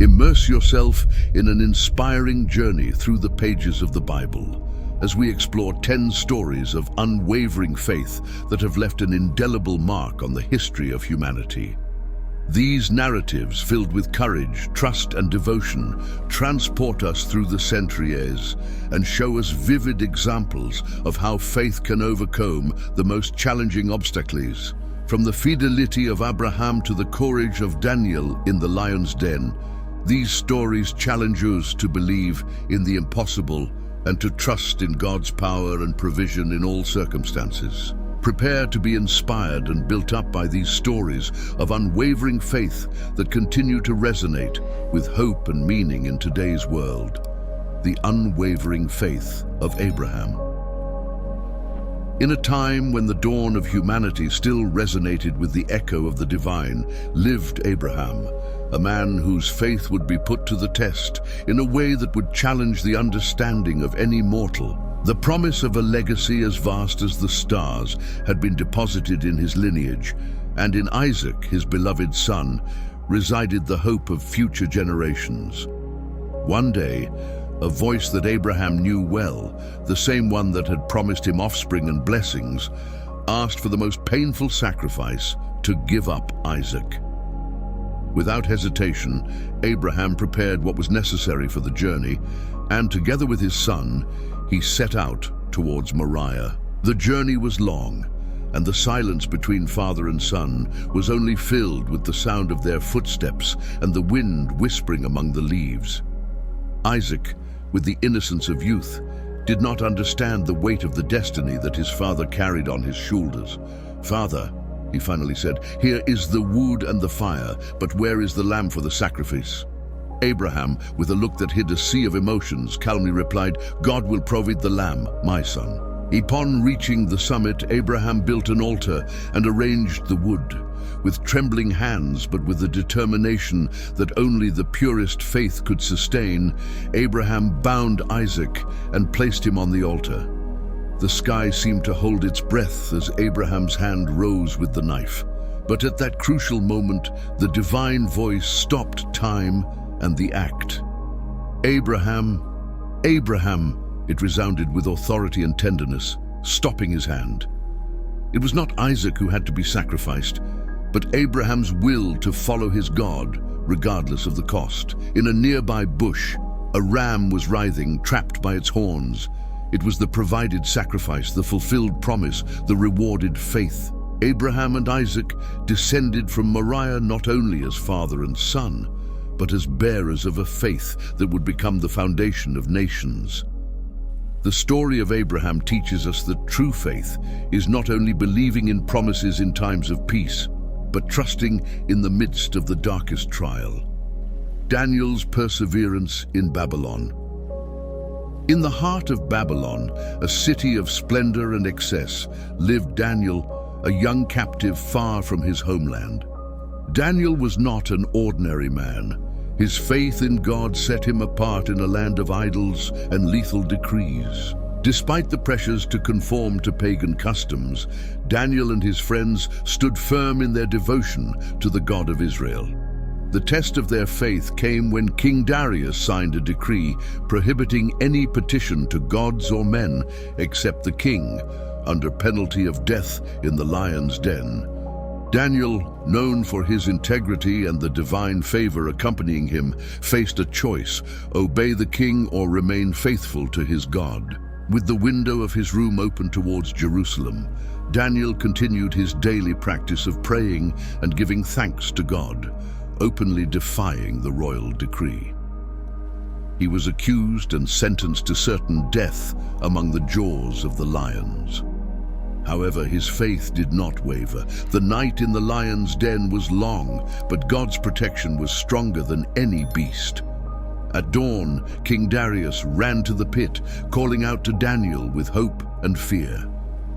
Immerse yourself in an inspiring journey through the pages of the Bible as we explore 10 stories of unwavering faith that have left an indelible mark on the history of humanity. These narratives, filled with courage, trust, and devotion, transport us through the centuries and show us vivid examples of how faith can overcome the most challenging obstacles. From the fidelity of Abraham to the courage of Daniel in the lion's den, these stories challenge us to believe in the impossible and to trust in God's power and provision in all circumstances. Prepare to be inspired and built up by these stories of unwavering faith that continue to resonate with hope and meaning in today's world. The unwavering faith of Abraham. In a time when the dawn of humanity still resonated with the echo of the divine, lived Abraham, a man whose faith would be put to the test in a way that would challenge the understanding of any mortal. The promise of a legacy as vast as the stars had been deposited in his lineage, and in Isaac, his beloved son, resided the hope of future generations. One day, a voice that Abraham knew well, the same one that had promised him offspring and blessings, asked for the most painful sacrifice: to give up Isaac. Without hesitation, Abraham prepared what was necessary for the journey, and together with his son, he set out towards Moriah. The journey was long, and the silence between father and son was only filled with the sound of their footsteps and the wind whispering among the leaves. Isaac, with the innocence of youth, did not understand the weight of the destiny that his father carried on his shoulders. "Father," he finally said, "here is the wood and the fire, but where is the lamb for the sacrifice?" Abraham, with a look that hid a sea of emotions, calmly replied, "God will provide the lamb, my son." Upon reaching the summit, Abraham built an altar and arranged the wood. With trembling hands, but with a determination that only the purest faith could sustain, Abraham bound Isaac and placed him on the altar. The sky seemed to hold its breath as Abraham's hand rose with the knife. But at that crucial moment, the divine voice stopped time and the act. "Abraham, Abraham," it resounded with authority and tenderness, stopping his hand. It was not Isaac who had to be sacrificed, but Abraham's will to follow his God, regardless of the cost. In a nearby bush, a ram was writhing, trapped by its horns. It was the provided sacrifice, the fulfilled promise, the rewarded faith. Abraham and Isaac descended from Moriah not only as father and son, but as bearers of a faith that would become the foundation of nations. The story of Abraham teaches us that true faith is not only believing in promises in times of peace, but trusting in the midst of the darkest trial. Daniel's perseverance in Babylon. In the heart of Babylon, a city of splendor and excess, lived Daniel, a young captive far from his homeland. Daniel was not an ordinary man. His faith in God set him apart in a land of idols and lethal decrees. Despite the pressures to conform to pagan customs, Daniel and his friends stood firm in their devotion to the God of Israel. The test of their faith came when King Darius signed a decree prohibiting any petition to gods or men except the king, under penalty of death in the lion's den. Daniel, known for his integrity and the divine favor accompanying him, faced a choice: obey the king or remain faithful to his God. With the window of his room open towards Jerusalem, Daniel continued his daily practice of praying and giving thanks to God, openly defying the royal decree. He was accused and sentenced to certain death among the jaws of the lions. However, his faith did not waver. The night in the lion's den was long, but God's protection was stronger than any beast. At dawn, King Darius ran to the pit, calling out to Daniel with hope and fear.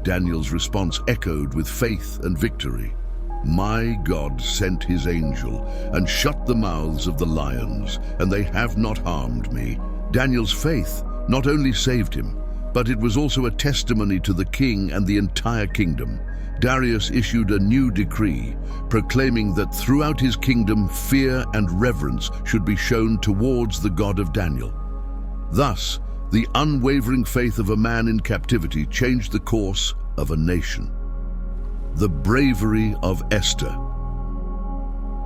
Daniel's response echoed with faith and victory. "My God sent his angel and shut the mouths of the lions, and they have not harmed me." Daniel's faith not only saved him, but it was also a testimony to the king and the entire kingdom. Darius issued a new decree, proclaiming that throughout his kingdom fear and reverence should be shown towards the God of Daniel. Thus, the unwavering faith of a man in captivity changed the course of a nation. The bravery of Esther.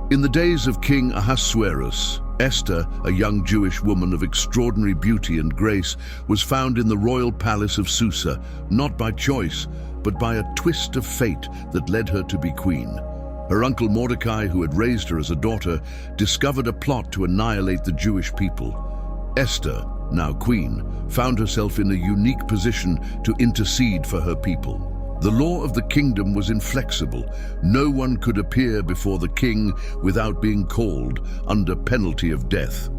In the days of King Ahasuerus, Esther, a young Jewish woman of extraordinary beauty and grace, was found in the royal palace of Susa, not by choice, but by a twist of fate that led her to be queen. Her uncle Mordecai, who had raised her as a daughter, discovered a plot to annihilate the Jewish people. Esther, now queen, found herself in a unique position to intercede for her people. The law of the kingdom was inflexible. No one could appear before the king without being called, under penalty of death.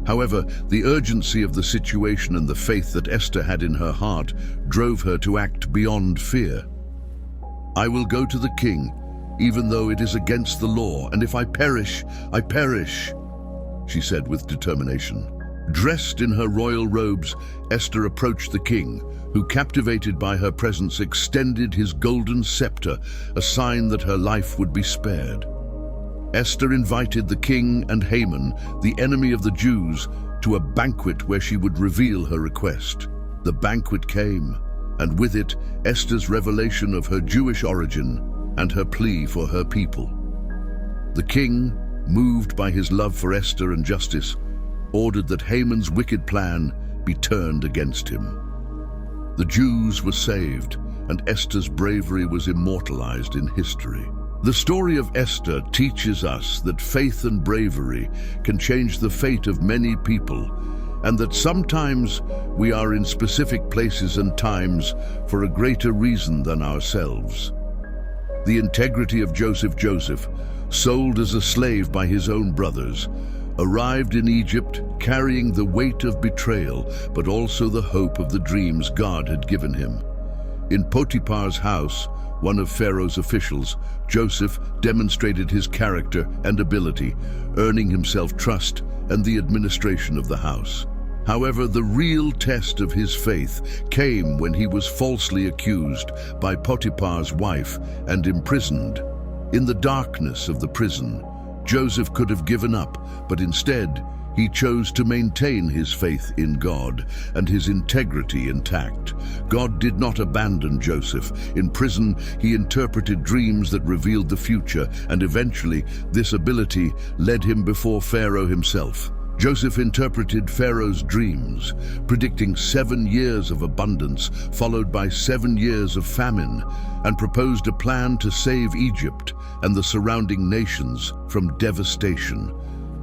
However, the urgency of the situation and the faith that Esther had in her heart drove her to act beyond fear. "I will go to the king, even though it is against the law, and if I perish, I perish," she said with determination. Dressed in her royal robes, Esther approached the king, who, captivated by her presence, extended his golden scepter, a sign that her life would be spared. Esther invited the king and Haman, the enemy of the Jews, to a banquet where she would reveal her request. The banquet came, and with it, Esther's revelation of her Jewish origin and her plea for her people. The king, moved by his love for Esther and justice, ordered that Haman's wicked plan be turned against him. The Jews were saved, and Esther's bravery was immortalized in history. The story of Esther teaches us that faith and bravery can change the fate of many people, and that sometimes we are in specific places and times for a greater reason than ourselves. The integrity of Joseph, sold as a slave by his own brothers, arrived in Egypt carrying the weight of betrayal, but also the hope of the dreams God had given him. In Potiphar's house, one of Pharaoh's officials, Joseph demonstrated his character and ability, earning himself trust and the administration of the house. However, the real test of his faith came when he was falsely accused by Potiphar's wife and imprisoned. In the darkness of the prison, Joseph could have given up, but instead, he chose to maintain his faith in God and his integrity intact. God did not abandon Joseph. In prison, he interpreted dreams that revealed the future, and eventually, this ability led him before Pharaoh himself. Joseph interpreted Pharaoh's dreams, predicting 7 years of abundance, followed by 7 years of famine, and proposed a plan to save Egypt and the surrounding nations from devastation.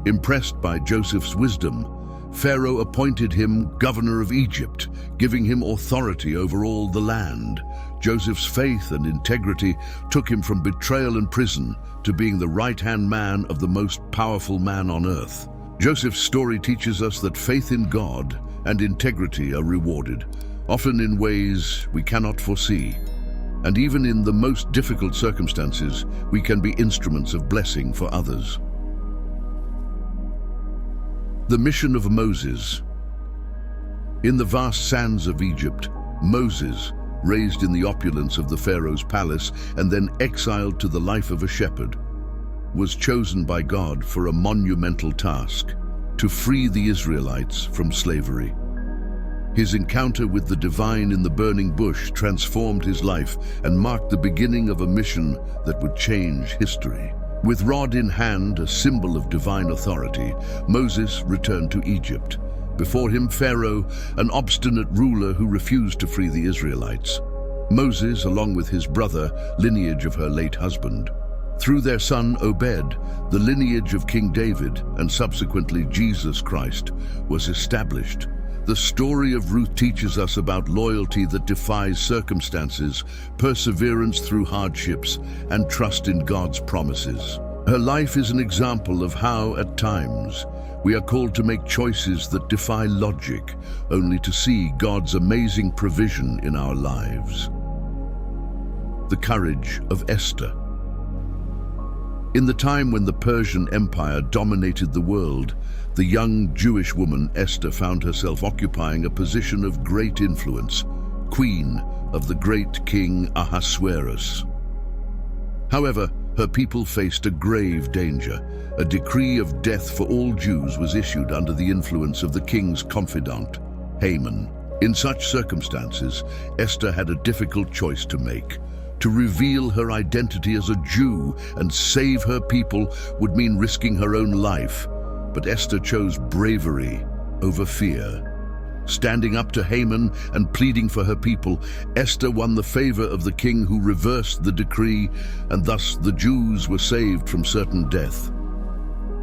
Impressed by Joseph's wisdom, Pharaoh appointed him governor of Egypt, giving him authority over all the land. Joseph's faith and integrity took him from betrayal and prison to being the right-hand man of the most powerful man on earth. Joseph's story teaches us that faith in God and integrity are rewarded, often in ways we cannot foresee. And even in the most difficult circumstances, we can be instruments of blessing for others. The mission of Moses. In the vast sands of Egypt, Moses, raised in the opulence of the Pharaoh's palace and then exiled to the life of a shepherd, was chosen by God for a monumental task: to free the Israelites from slavery. His encounter with the divine in the burning bush transformed his life and marked the beginning of a mission that would change history. With rod in hand, a symbol of divine authority, Moses returned to Egypt. Before him, Pharaoh, an obstinate ruler who refused to free the Israelites. Moses, along with his brother, lineage of her late husband. Through their son Obed, the lineage of King David and subsequently Jesus Christ was established. The story of Ruth teaches us about loyalty that defies circumstances, perseverance through hardships, and trust in God's promises. Her life is an example of how, at times, we are called to make choices that defy logic, only to see God's amazing provision in our lives. The courage of Esther. In the time when the Persian Empire dominated the world, the young Jewish woman Esther found herself occupying a position of great influence, queen of the great king Ahasuerus. However, her people faced a grave danger. A decree of death for all Jews was issued under the influence of the king's confidant, Haman. In such circumstances, Esther had a difficult choice to make. To reveal her identity as a Jew and save her people would mean risking her own life. But Esther chose bravery over fear. Standing up to Haman and pleading for her people, Esther won the favor of the king, who reversed the decree, and thus the Jews were saved from certain death.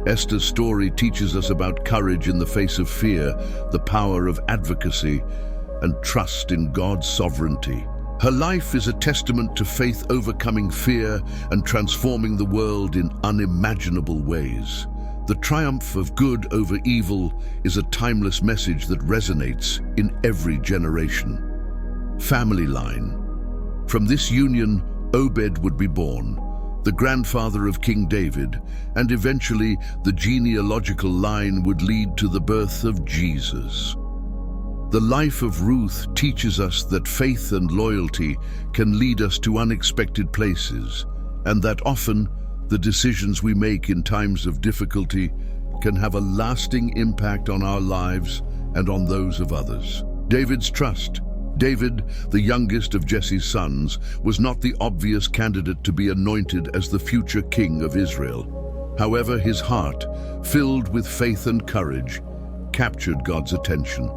Esther's story teaches us about courage in the face of fear, the power of advocacy, and trust in God's sovereignty. Her life is a testament to faith overcoming fear and transforming the world in unimaginable ways. The triumph of good over evil is a timeless message that resonates in every generation. Family line. From this union, Obed would be born, the grandfather of King David, and eventually the genealogical line would lead to the birth of Jesus. The life of Ruth teaches us that faith and loyalty can lead us to unexpected places, and that often the decisions we make in times of difficulty can have a lasting impact on our lives and on those of others. David's trust. David, the youngest of Jesse's sons, was not the obvious candidate to be anointed as the future king of Israel. However, his heart, filled with faith and courage, captured God's attention.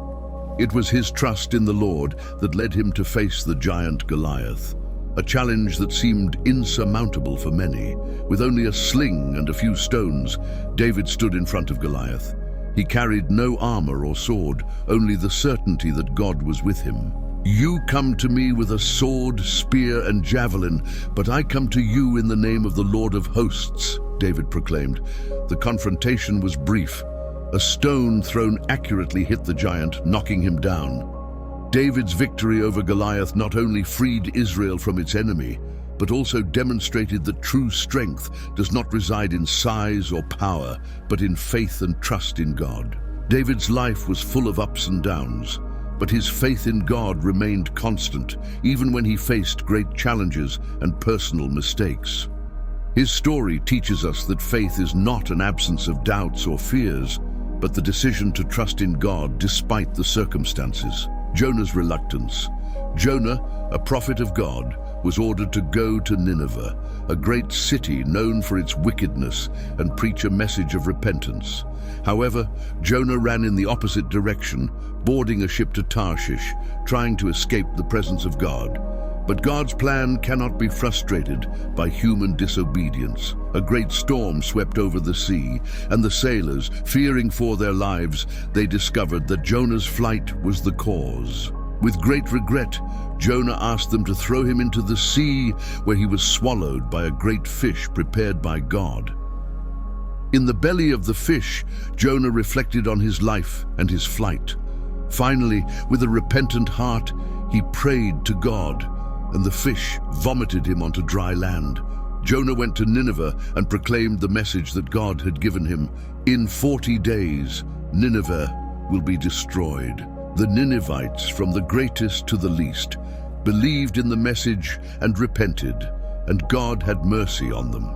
It was his trust in the Lord that led him to face the giant Goliath, a challenge that seemed insurmountable for many. With only a sling and a few stones, David stood in front of Goliath. He carried no armor or sword, only the certainty that God was with him. "You come to me with a sword, spear, and javelin, but I come to you in the name of the Lord of hosts," David proclaimed. The confrontation was brief. A stone thrown accurately hit the giant, knocking him down. David's victory over Goliath not only freed Israel from its enemy, but also demonstrated that true strength does not reside in size or power, but in faith and trust in God. David's life was full of ups and downs, but his faith in God remained constant, even when he faced great challenges and personal mistakes. His story teaches us that faith is not an absence of doubts or fears, but the decision to trust in God despite the circumstances. Jonah's reluctance. Jonah, a prophet of God, was ordered to go to Nineveh, a great city known for its wickedness, and preach a message of repentance. However, Jonah ran in the opposite direction, boarding a ship to Tarshish, trying to escape the presence of God. But God's plan cannot be frustrated by human disobedience. A great storm swept over the sea, and the sailors, fearing for their lives, they discovered that Jonah's flight was the cause. With great regret, Jonah asked them to throw him into the sea, where he was swallowed by a great fish prepared by God. In the belly of the fish, Jonah reflected on his life and his flight. Finally, with a repentant heart, he prayed to God, and the fish vomited him onto dry land. Jonah went to Nineveh and proclaimed the message that God had given him. In 40 days, Nineveh will be destroyed. The Ninevites, from the greatest to the least, believed in the message and repented, and God had mercy on them.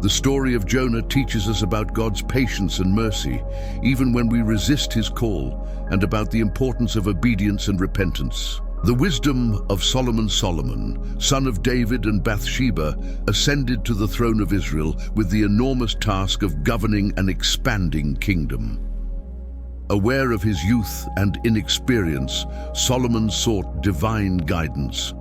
The story of Jonah teaches us about God's patience and mercy, even when we resist his call, and about the importance of obedience and repentance. The wisdom of Solomon, son of David and Bathsheba, ascended to the throne of Israel with the enormous task of governing an expanding kingdom. Aware of his youth and inexperience, Solomon sought divine guidance.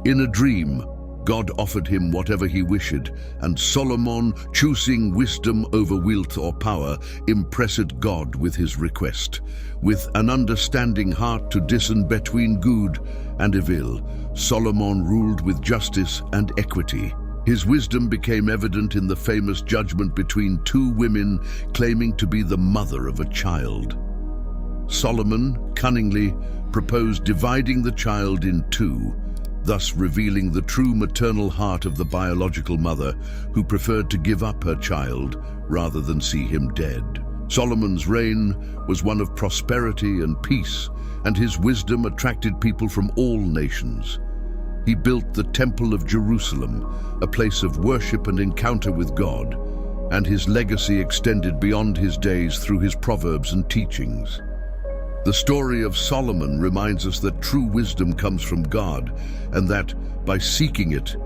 In a dream, God offered him whatever he wished, and Solomon, choosing wisdom over wealth or power, impressed God with his request. With an understanding heart to discern between good and evil, Solomon ruled with justice and equity. His wisdom became evident in the famous judgment between two women claiming to be the mother of a child. Solomon cunningly proposed dividing the child in two, thus revealing the true maternal heart of the biological mother, who preferred to give up her child rather than see him dead. Solomon's reign was one of prosperity and peace, and his wisdom attracted people from all nations. he built the Temple of Jerusalem, a place of worship and encounter with God, and his legacy extended beyond his days through his proverbs and teachings. The story of Solomon reminds us that true wisdom comes from God, and that, by seeking it,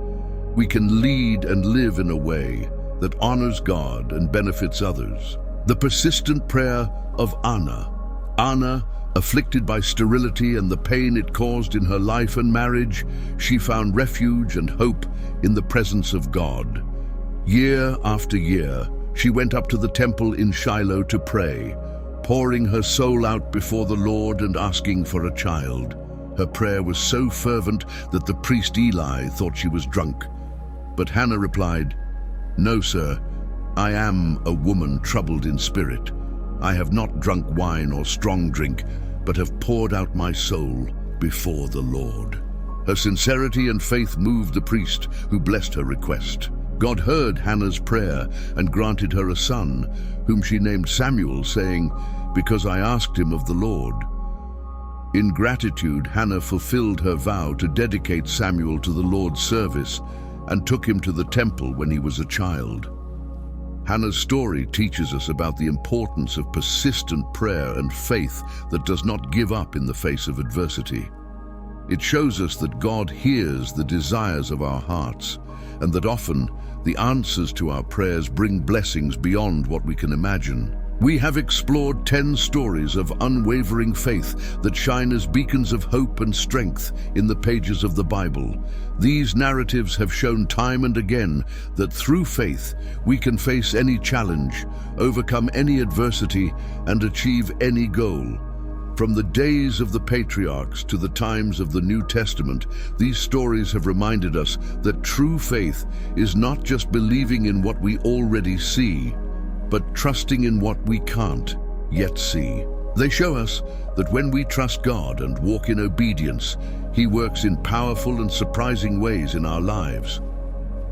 we can lead and live in a way that honors God and benefits others. The persistent prayer of Anna. Anna, afflicted by sterility and the pain it caused in her life and marriage, she found refuge and hope in the presence of God. Year after year, she went up to the temple in Shiloh to pray, pouring her soul out before the Lord and asking for a child. Her prayer was so fervent that the priest Eli thought she was drunk. But Hannah replied, "No, sir, I am a woman troubled in spirit. I have not drunk wine or strong drink, but have poured out my soul before the Lord." Her sincerity and faith moved the priest, who blessed her request. God heard Hannah's prayer and granted her a son, whom she named Samuel, saying, "Because I asked him of the Lord." In gratitude, Hannah fulfilled her vow to dedicate Samuel to the Lord's service and took him to the temple when he was a child. Hannah's story teaches us about the importance of persistent prayer and faith that does not give up in the face of adversity. It shows us that God hears the desires of our hearts, and that often the answers to our prayers bring blessings beyond what we can imagine. We have explored 10 stories of unwavering faith that shine as beacons of hope and strength in the pages of the Bible. These narratives have shown time and again that through faith we can face any challenge, overcome any adversity, and achieve any goal. From the days of the patriarchs to the times of the New Testament, these stories have reminded us that true faith is not just believing in what we already see, but trusting in what we can't yet see. They show us that when we trust God and walk in obedience, He works in powerful and surprising ways in our lives.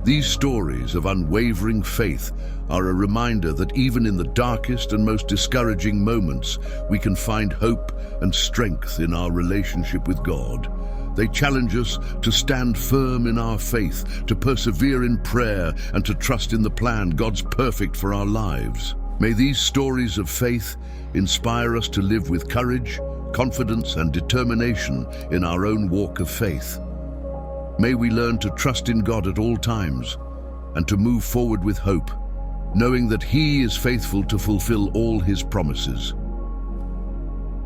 These stories of unwavering faith are a reminder that even in the darkest and most discouraging moments, we can find hope and strength in our relationship with God. They challenge us to stand firm in our faith, to persevere in prayer, and to trust in the plan God's perfect for our lives. May these stories of faith inspire us to live with courage, confidence, and determination in our own walk of faith. May we learn to trust in God at all times and to move forward with hope, knowing that He is faithful to fulfill all His promises.